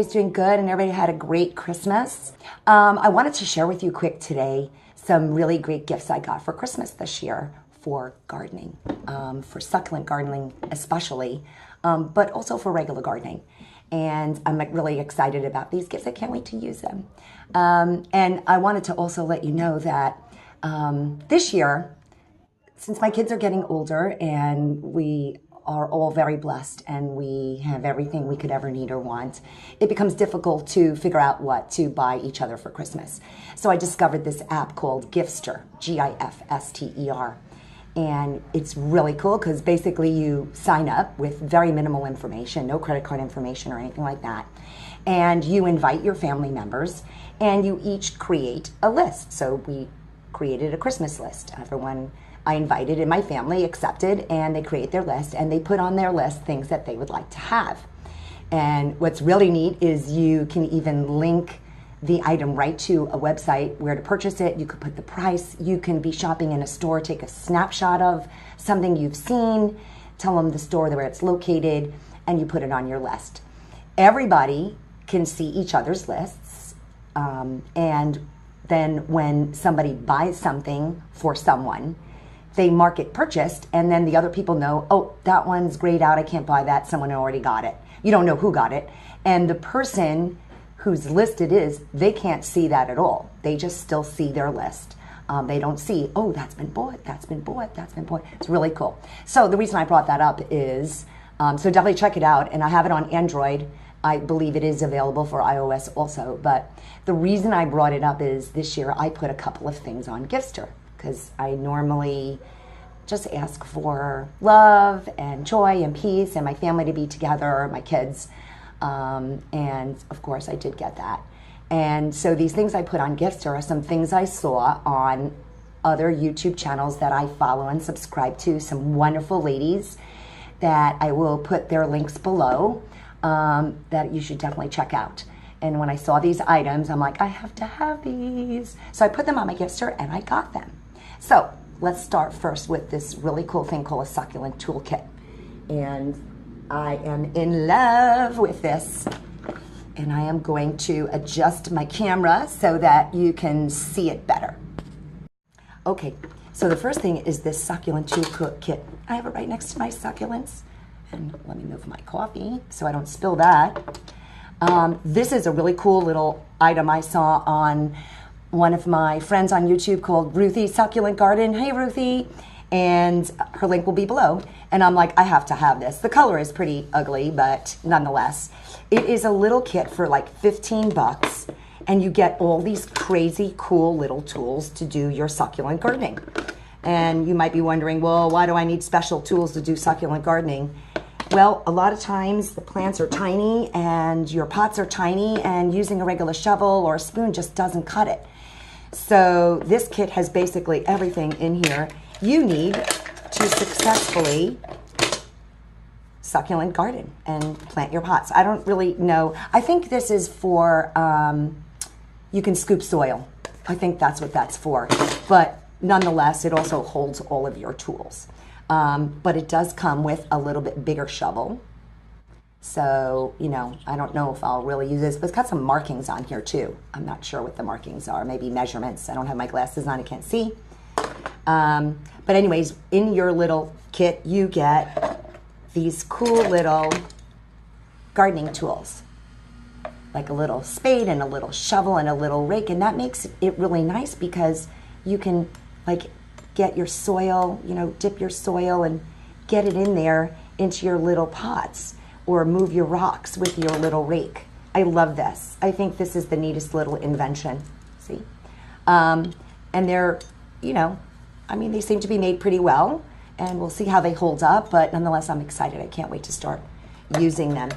everybody's doing good and everybody had a great Christmas. I wanted to share with you quick today some really great gifts I got for Christmas this year for gardening, for succulent gardening especially, but also for regular gardening. And I'm really excited about these gifts. I can't wait to use them. And I wanted to also let you know that this year, since my kids are getting older and we are all very blessed and we have everything we could ever need or want, it becomes difficult to figure out what to buy each other for Christmas. So I discovered this app called Gifster, Gifster. And it's really cool because basically you sign up with very minimal information, no credit card information or anything like that. And you invite your family members and you each create a list. So we created a Christmas list. Everyone I invited in my family accepted, and they create their list and they put on their list things that they would like to have. And what's really neat is you can even link the item right to a website where to purchase it. You could put the price. You can be shopping in a store, take a snapshot of something you've seen, tell them the store where it's located, and you put it on your list. Everybody can see each other's lists, and then when somebody buys something for someone, they mark it purchased, and then the other people know, oh, that one's grayed out, I can't buy that, someone already got it. You don't know who got it. And the person whose list it is, they can't see that at all. They just still see their list. They don't see, oh, that's been bought, that's been bought, that's been bought. It's really cool. So the reason I brought that up is, so definitely check it out, and I have it on Android. I believe it is available for iOS also, but the reason I brought it up is this year I put a couple of things on Gifster, because I normally just ask for love and joy and peace and my family to be together, my kids, and of course I did get that. And so these things I put on Gifster are some things I saw on other YouTube channels that I follow and subscribe to, some wonderful ladies that I will put their links below, that you should definitely check out. And when I saw these items, I'm like, I have to have these. So I put them on my Gifster and I got them. So let's start first with this really cool thing called a succulent toolkit. And I am in love with this. And I am going to adjust my camera so that you can see it better. Okay, so the first thing is this succulent toolkit. I have it right next to my succulents. And let me move my coffee so I don't spill that. This is a really cool little item I saw on one of my friends on YouTube called Ruthie's Succulent Garden. Hey, Ruthie. And her link will be below. And I'm like, I have to have this. The color is pretty ugly, but nonetheless. It is a little kit for like 15 bucks. And you get all these crazy cool little tools to do your succulent gardening. And you might be wondering, well, why do I need special tools to do succulent gardening? Well, a lot of times the plants are tiny and your pots are tiny and using a regular shovel or a spoon just doesn't cut it. So this kit has basically everything in here you need to successfully succulent garden and plant your pots. I don't really know. I think this is for, you can scoop soil. I think that's what that's for. But nonetheless, it also holds all of your tools. But it does come with a little bit bigger shovel. So, you know, I don't know if I'll really use this, but it's got some markings on here too. I'm not sure what the markings are, maybe measurements. I don't have my glasses on, I can't see. But anyways, in your little kit, you get these cool little gardening tools, like a little spade and a little shovel and a little rake. And that makes it really nice because you can like get your soil, you know, dip your soil and get it in there into your little pots, or move your rocks with your little rake. I love this. I think this is the neatest little invention. See? And they're, you know, I mean, they seem to be made pretty well, and we'll see how they hold up, but nonetheless, I'm excited. I can't wait to start using them.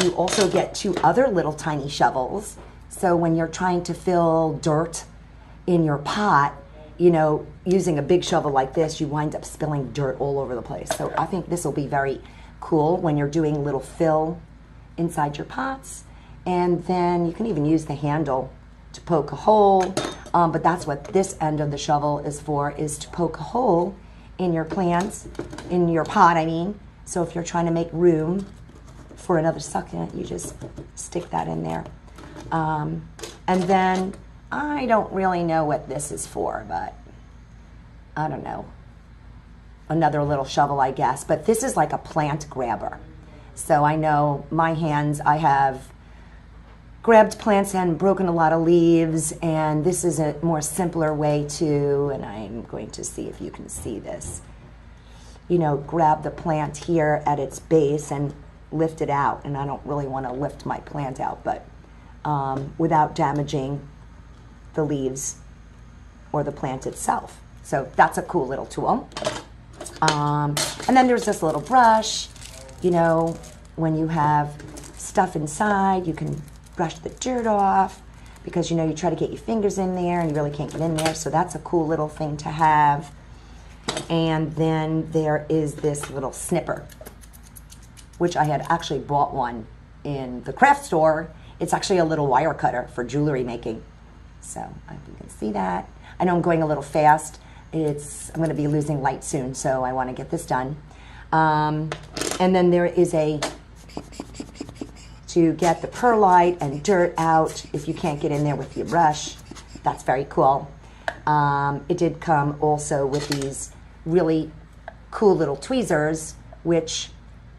You also get 2 other little tiny shovels. So when you're trying to fill dirt in your pot, you know, using a big shovel like this, you wind up spilling dirt all over the place. So I think this will be very cool when you're doing little fill inside your pots. And then you can even use the handle to poke a hole. But that's what this end of the shovel is for, is to poke a hole in your plants, in your pot, I mean. So if you're trying to make room for another succulent, you just stick that in there. And then I don't really know what this is for, but I don't know. Another little shovel, I guess. But this is like a plant grabber. So I know my hands, I have grabbed plants and broken a lot of leaves, and this is a more simpler way to, and I'm going to see if you can see this, you know, grab the plant here at its base and lift it out. And I don't really want to lift my plant out, but without damaging the leaves or the plant itself. So that's a cool little tool. And then there's this little brush. You know, when you have stuff inside, you can brush the dirt off, because you know you try to get your fingers in there and you really can't get in there. So that's a cool little thing to have. And then there is this little snipper, which I had actually bought one in the craft store. It's actually a little wire cutter for jewelry making. So I hope you can see that. I know I'm going a little fast. I'm going to be losing light soon, so I want to get this done. And then there is to get the perlite and dirt out if you can't get in there with your brush. That's very cool. It did come also with these really cool little tweezers, which,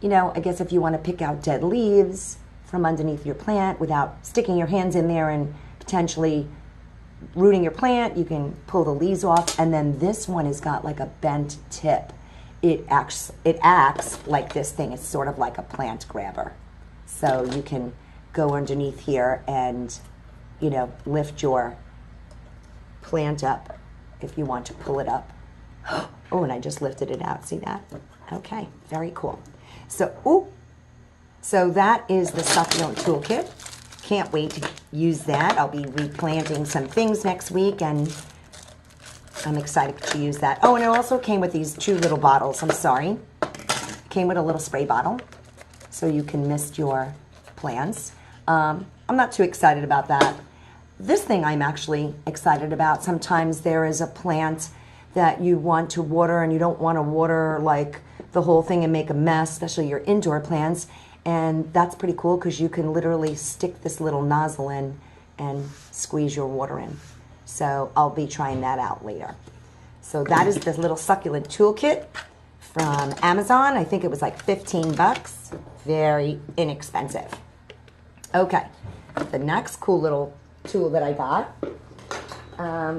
you know, I guess if you want to pick out dead leaves from underneath your plant without sticking your hands in there and potentially rooting your plant, you can pull the leaves off. And then this one has got like a bent tip. It acts like this thing. It's sort of like a plant grabber. So you can go underneath here and, you know, lift your plant up if you want to pull it up. Oh, and I just lifted it out. See that? Okay, very cool. So, so that is the Succulent Toolkit. Can't wait to use that. I'll be replanting some things next week, and I'm excited to use that. Oh, and it also came with these 2 little bottles. I'm sorry. It came with a little spray bottle, so you can mist your plants. I'm not too excited about that. This thing I'm actually excited about. Sometimes there is a plant that you want to water and you don't want to water like the whole thing and make a mess, especially your indoor plants. And that's pretty cool because you can literally stick this little nozzle in and squeeze your water in. So I'll be trying that out later. So that is the little Succulent Toolkit from Amazon. I think it was like 15 bucks. Very inexpensive. Okay, the next cool little tool that I got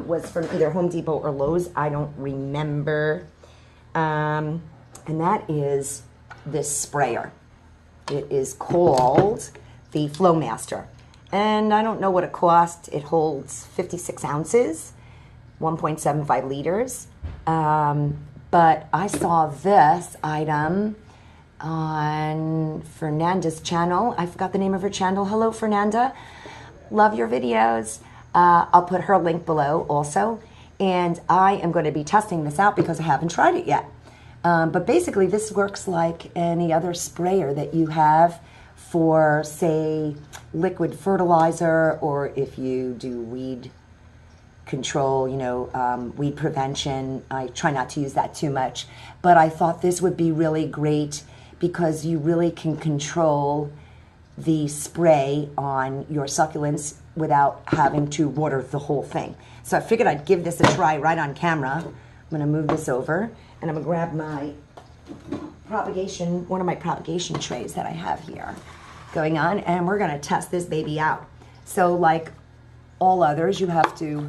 was from either Home Depot or Lowe's. I don't remember. And that is this sprayer. It is called the Flowmaster. And I don't know what it cost. It holds 56 ounces, 1.75 liters. But I saw this item on Fernanda's channel. I forgot the name of her channel. Hello, Fernanda. Love your videos. I'll put her link below also. And I am going to be testing this out because I haven't tried it yet. But basically, this works like any other sprayer that you have for, say, liquid fertilizer, or if you do weed control, you know, weed prevention. I try not to use that too much. But I thought this would be really great because you really can control the spray on your succulents without having to water the whole thing. So I figured I'd give this a try right on camera. I'm going to move this over, and I'm going to grab my one of my propagation trays that I have here going on, and we're going to test this baby out. So like all others, you have to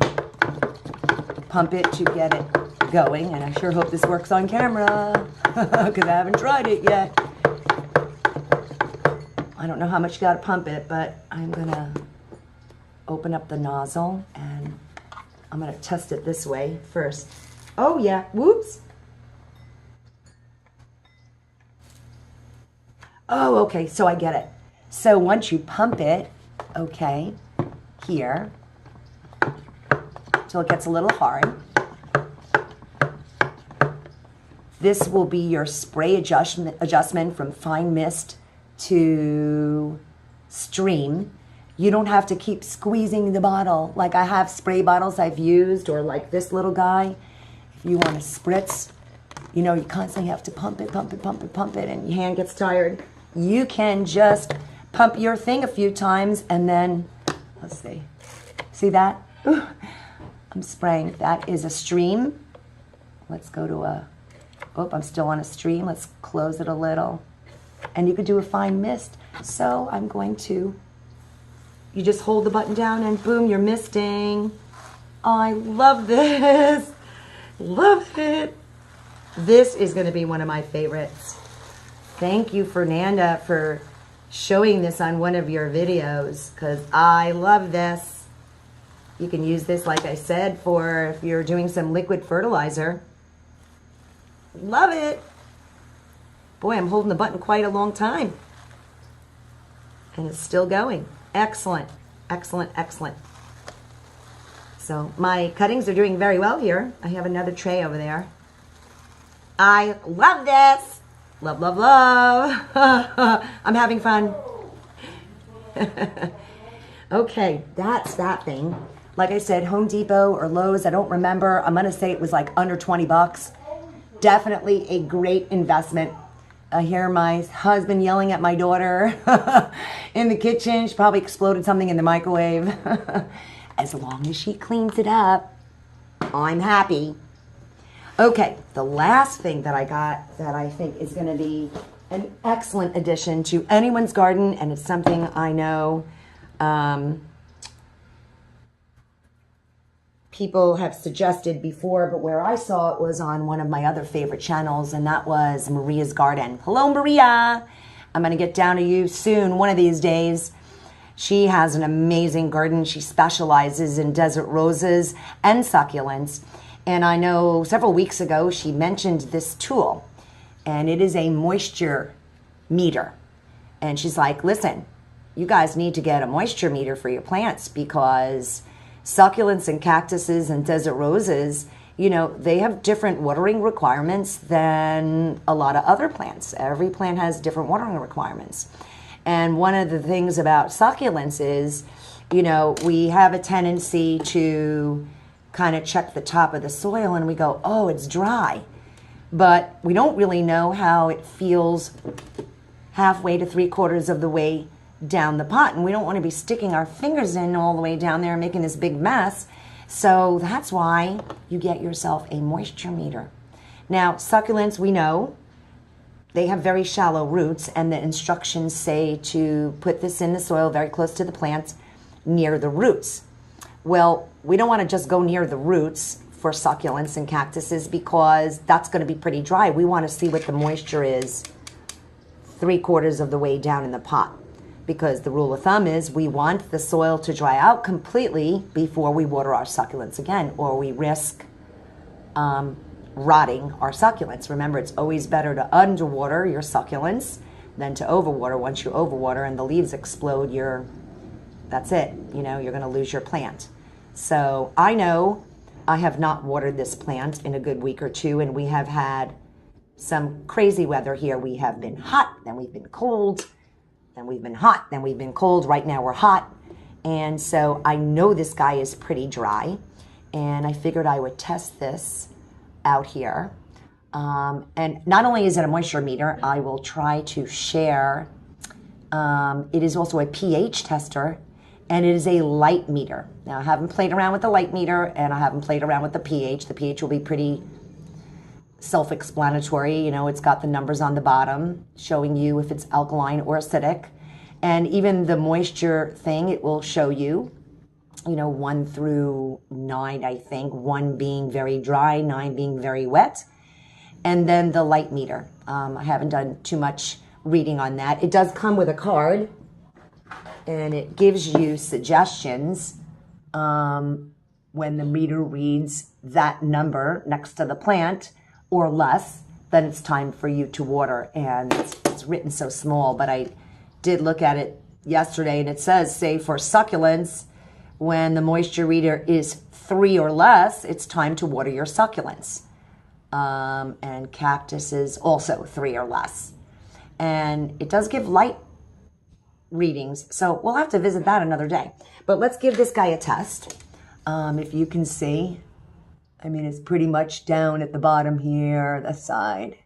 pump it to get it going, and I sure hope this works on camera because I haven't tried it yet. I don't know how much you got to pump it, but I'm going to open up the nozzle, and I'm going to test it this way first. Oh, yeah. Whoops. Oh, okay. So I get it. So once you pump it, okay, here, till it gets a little hard, this will be your spray adjustment from fine mist to stream. You don't have to keep squeezing the bottle. Like I have spray bottles I've used, or like this little guy. If you want to spritz, you know, you constantly have to pump it, and your hand gets tired. you can just pump your thing a few times and then, let's see that? Ooh, I'm spraying. That is a stream. Let's go to I'm still on a stream. Let's close it a little. And you could do a fine mist. So I'm going to, you just hold the button down and boom, you're misting. I love this. Love it. This is going to be one of my favorites. Thank you, Fernanda, for showing this on one of your videos because I love this. You can use this, like I said, for if you're doing some liquid fertilizer. Love it. Boy, I'm holding the button quite a long time. And it's still going. Excellent, excellent, excellent. So my cuttings are doing very well here. I have another tray over there. I love this. Love, love, love. I'm having fun. Okay, that's that thing. Like I said, Home Depot or Lowe's, I don't remember. I'm going to say it was like under 20 bucks. Definitely a great investment. I hear my husband yelling at my daughter in the kitchen. She probably exploded something in the microwave. As long as she cleans it up, I'm happy. Okay, the last thing that I got that I think is going to be an excellent addition to anyone's garden, and it's something I know people have suggested before, but where I saw it was on one of my other favorite channels, and that was Maria's Garden. Hello, Maria. I'm going to get down to you soon, one of these days. She has an amazing garden. She specializes in desert roses and succulents. And I know several weeks ago she mentioned this tool, and it is a moisture meter. And she's like, listen, you guys need to get a moisture meter for your plants because succulents and cactuses and desert roses, you know, they have different watering requirements than a lot of other plants. Every plant has different watering requirements. And one of the things about succulents is, you know, we have a tendency to kind of check the top of the soil and we go, oh, it's dry. But we don't really know how it feels halfway to 3/4 of the way down the pot, and we don't want to be sticking our fingers in all the way down there and making this big mess. So that's why you get yourself a moisture meter. Now, succulents, we know they have very shallow roots, and the instructions say to put this in the soil very close to the plants near the roots. Well, we don't want to just go near the roots for succulents and cactuses because that's going to be pretty dry. We want to see what the moisture is 3/4 of the way down in the pot. Because the rule of thumb is we want the soil to dry out completely before we water our succulents again, or we risk rotting our succulents. Remember, it's always better to underwater your succulents than to overwater. Once you overwater and the leaves explode, that's it. You know, you're going to lose your plant. So I know I have not watered this plant in a good week or two, and we have had some crazy weather here. We have been hot, then we've been cold. Then we've been hot, then we've been cold. Right now we're hot. And so I know this guy is pretty dry. And I figured I would test this out here. And not only is it a moisture meter, I will try to share. It is also a pH tester, and it is a light meter. Now, I haven't played around with the light meter, and I haven't played around with the pH. The pH will be pretty self-explanatory. You know, it's got the numbers on the bottom showing you if it's alkaline or acidic. And even the moisture thing, it will show you, you know, 1 through 9, I think, 1 being very dry, 9 being very wet. And then the light meter. I haven't done too much reading on that. It does come with a card, and it gives you suggestions when the meter reads that number next to the plant or less, then it's time for you to water. And it's written so small, but I did look at it yesterday, and it says, say for succulents, when the moisture reader is 3 or less, it's time to water your succulents. And cactuses also 3 or less. And it does give light readings, so we'll have to visit that another day. But let's give this guy a test. If you can see, I mean, it's pretty much down at the bottom here, the side.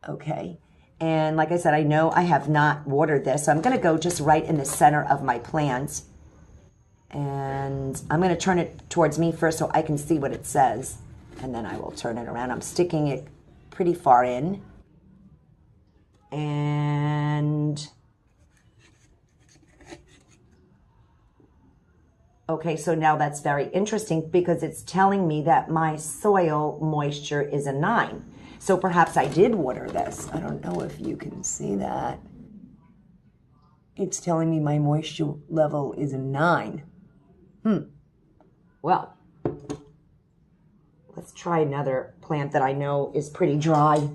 Okay. And like I said, I know I have not watered this, so I'm going to go just right in the center of my plant. And I'm going to turn it towards me first so I can see what it says. And then I will turn it around. I'm sticking it pretty far in. And okay, so now that's very interesting because it's telling me that my soil moisture is a 9. So perhaps I did water this. I don't know if you can see that. It's telling me my moisture level is a 9. Well, let's try another plant that I know is pretty dry.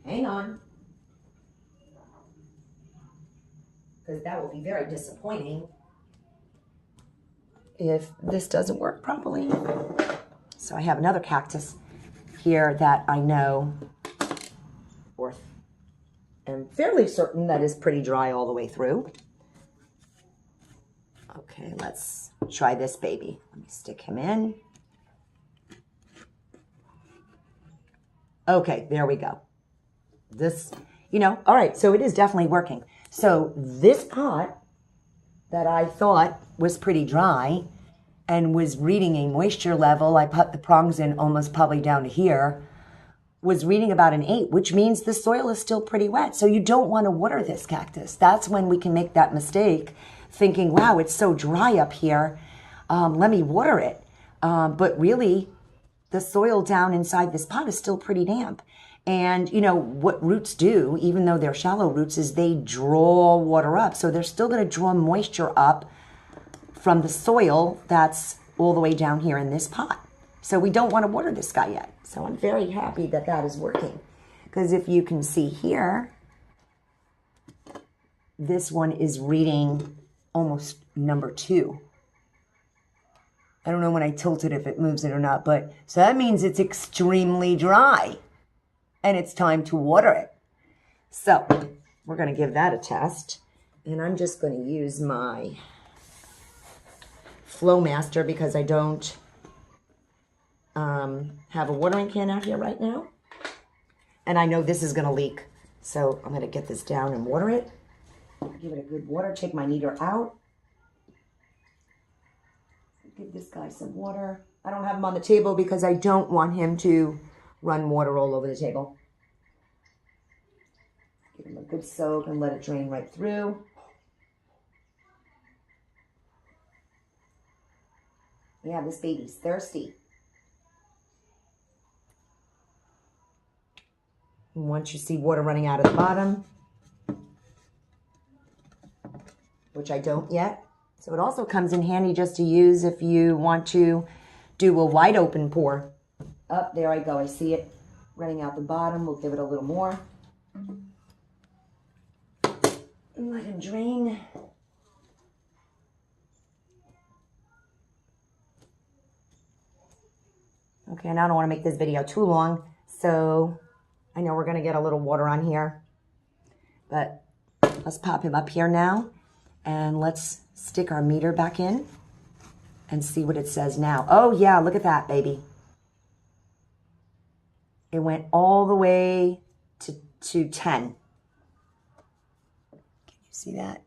Hang on. Because that will be very disappointing if this doesn't work properly. So I have another cactus here that I know, or am fairly certain that is pretty dry all the way through. Okay, let's try this baby. Let me stick him in. Okay, there we go. This, all right, so it is definitely working. So this pot that I thought was pretty dry and was reading a moisture level, I put the prongs in almost probably down to here, was reading about an 8, which means the soil is still pretty wet. So you don't want to water this cactus. That's when we can make that mistake, thinking, wow, it's so dry up here. Let me water it. But really, the soil down inside this pot is still pretty damp. And, what roots do, even though they're shallow roots, is they draw water up. So they're still going to draw moisture up from the soil that's all the way down here in this pot. So we don't want to water this guy yet. So I'm very happy that that is working. Because if you can see here, this one is reading almost number 2. I don't know when I tilt it if it moves it or not, but so that means it's extremely dry and it's time to water it. So we're going to give that a test, and I'm just going to use my Flowmaster because I don't have a watering can out here right now, and I know this is going to leak, so I'm going to get this down and water it. Give it a good water. Take my meter out. Give this guy some water. I don't have him on the table because I don't want him to run water all over the table. Give him a good soak and let it drain right through. Yeah, this baby's thirsty. And once you see water running out of the bottom, which I don't yet, so it also comes in handy just to use if you want to do a wide open pour. Up there I go. I see it running out the bottom. We'll give it a little more. And let it drain. Okay, now I don't want to make this video too long, so I know we're going to get a little water on here. But let's pop him up here now, and let's stick our meter back in and see what it says now. Oh yeah, look at that, baby. It went all the way to 10. Can you see that?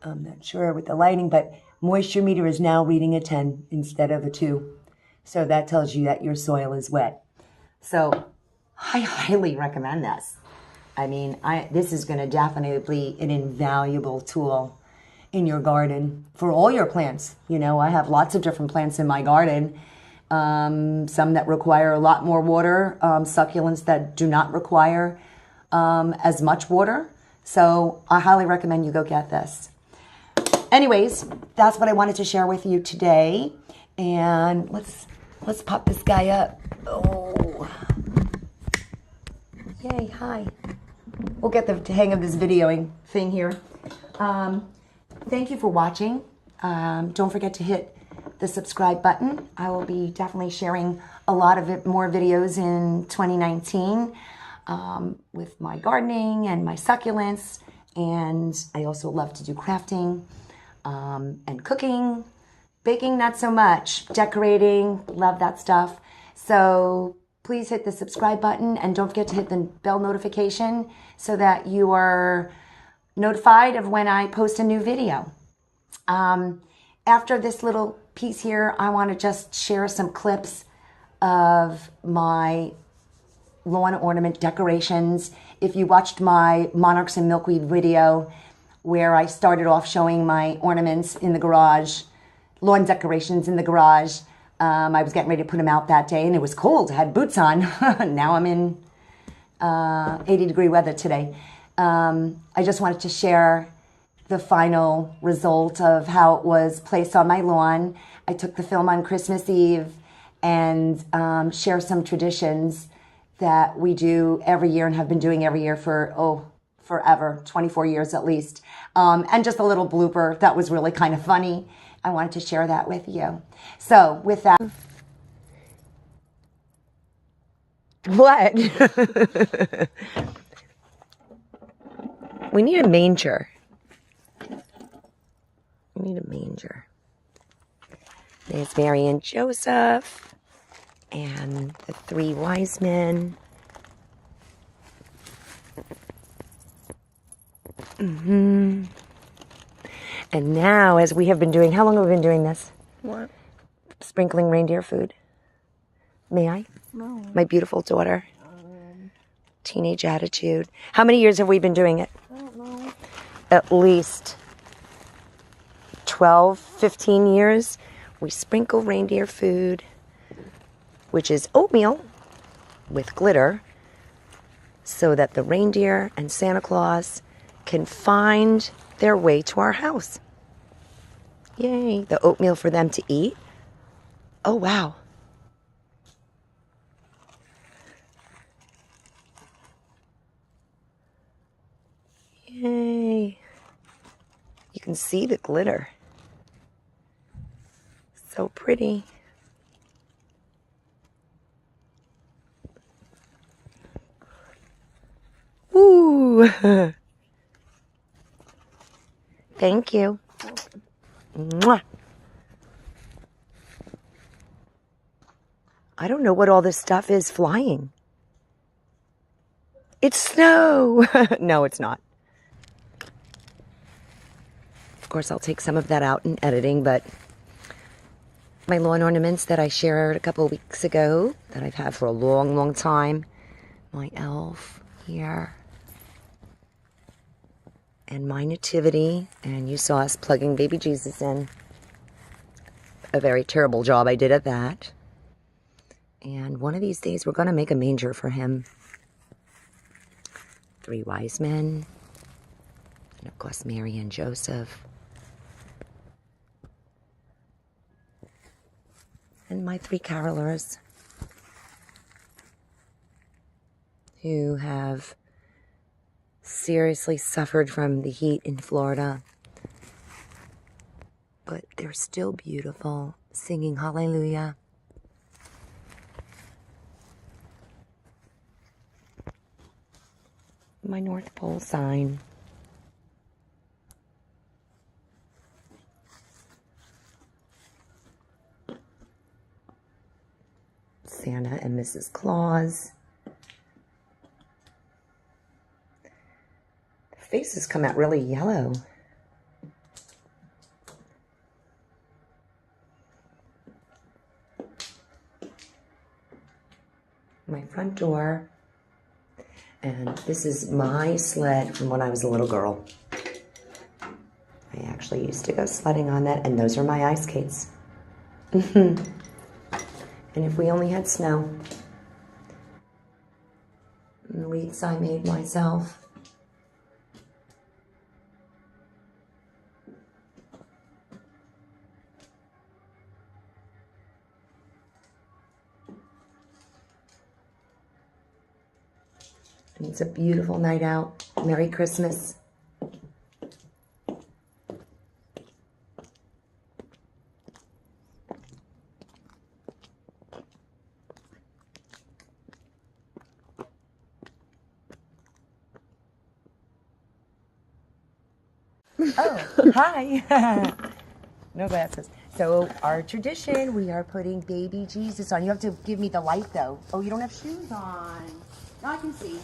I'm not sure with the lighting, but moisture meter is now reading a 10 instead of a 2. So that tells you that your soil is wet. So I highly recommend this. I mean, this is going to definitely be an invaluable tool in your garden for all your plants. I have lots of different plants in my garden. Some that require a lot more water, succulents that do not require as much water. So I highly recommend you go get this. Anyways, that's what I wanted to share with you today. And let's pop this guy up. Oh. Yay, hi. We'll get the hang of this videoing thing here. Thank you for watching. Don't forget to hit the subscribe button. I will be definitely sharing a lot of more videos in 2019 with my gardening and my succulents. And I also love to do crafting and cooking. Baking, not so much. Decorating, love that stuff. So please hit the subscribe button and don't forget to hit the bell notification so that you are notified of when I post a new video. After this little piece here, I want to just share some clips of my lawn ornament decorations. If you watched my monarchs and milkweed video where I started off showing my ornaments in the garage, lawn decorations in the garage, I was getting ready to put them out that day and it was cold. I had boots on. Now I'm in 80-degree weather today. I just wanted to share the final result of how it was placed on my lawn. I took the film on Christmas Eve and share some traditions that we do every year and have been doing every year for, forever, 24 years at least. And just a little blooper that was really kind of funny. I wanted to share that with you. So with that. What? We need a manger. We need a manger. There's Mary and Joseph and the three wise men. And now, as we have been doing, how long have we been doing this? What? Sprinkling reindeer food. May I? No. My beautiful daughter. Teenage attitude. How many years have we been doing it? I don't know. At least 12, 15 years. We sprinkle reindeer food, which is oatmeal with glitter, so that the reindeer and Santa Claus can find their way to our house. Yay. The oatmeal for them to eat. Oh, wow. Yay. You can see the glitter. So pretty. Ooh. Thank you. Mwah. I don't know what all this stuff is flying. It's snow. No, it's not. Of course, I'll take some of that out in editing, but my lawn ornaments that I shared a couple of weeks ago that I've had for a long, long time. My elf here. And my nativity. And you saw us plugging baby Jesus in. A very terrible job I did at that. And one of these days we're going to make a manger for him. Three wise men. And of course Mary and Joseph. And my three carolers who have seriously suffered from the heat in Florida, but they're still beautiful, singing hallelujah. My North Pole sign. Santa and Mrs. Claus. Their faces come out really yellow. My front door. And this is my sled from when I was a little girl. I actually used to go sledding on that, and those are my ice skates. And if we only had snow. And the wreaths I made myself. And it's a beautiful night out. Merry Christmas. Oh, hi. No glasses. So our tradition, we are putting baby Jesus on. You have to give me the light though. Oh, you don't have shoes on. Now I can see.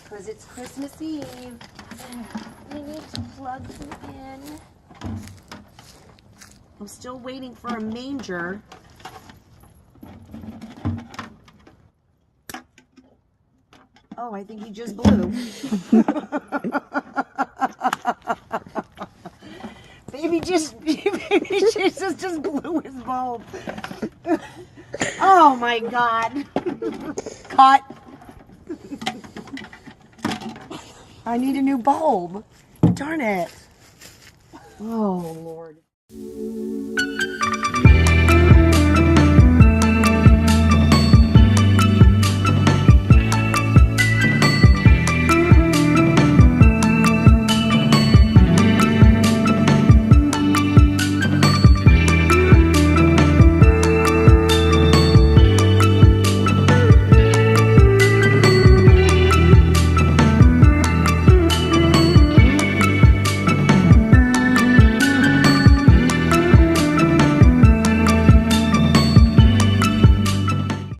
Because it's Christmas Eve. We need to plug them in. I'm still waiting for a manger. Oh, I think he just blew. Baby Jesus just blew his bulb. Oh my God. Cut. I need a new bulb. Darn it. Oh, Lord.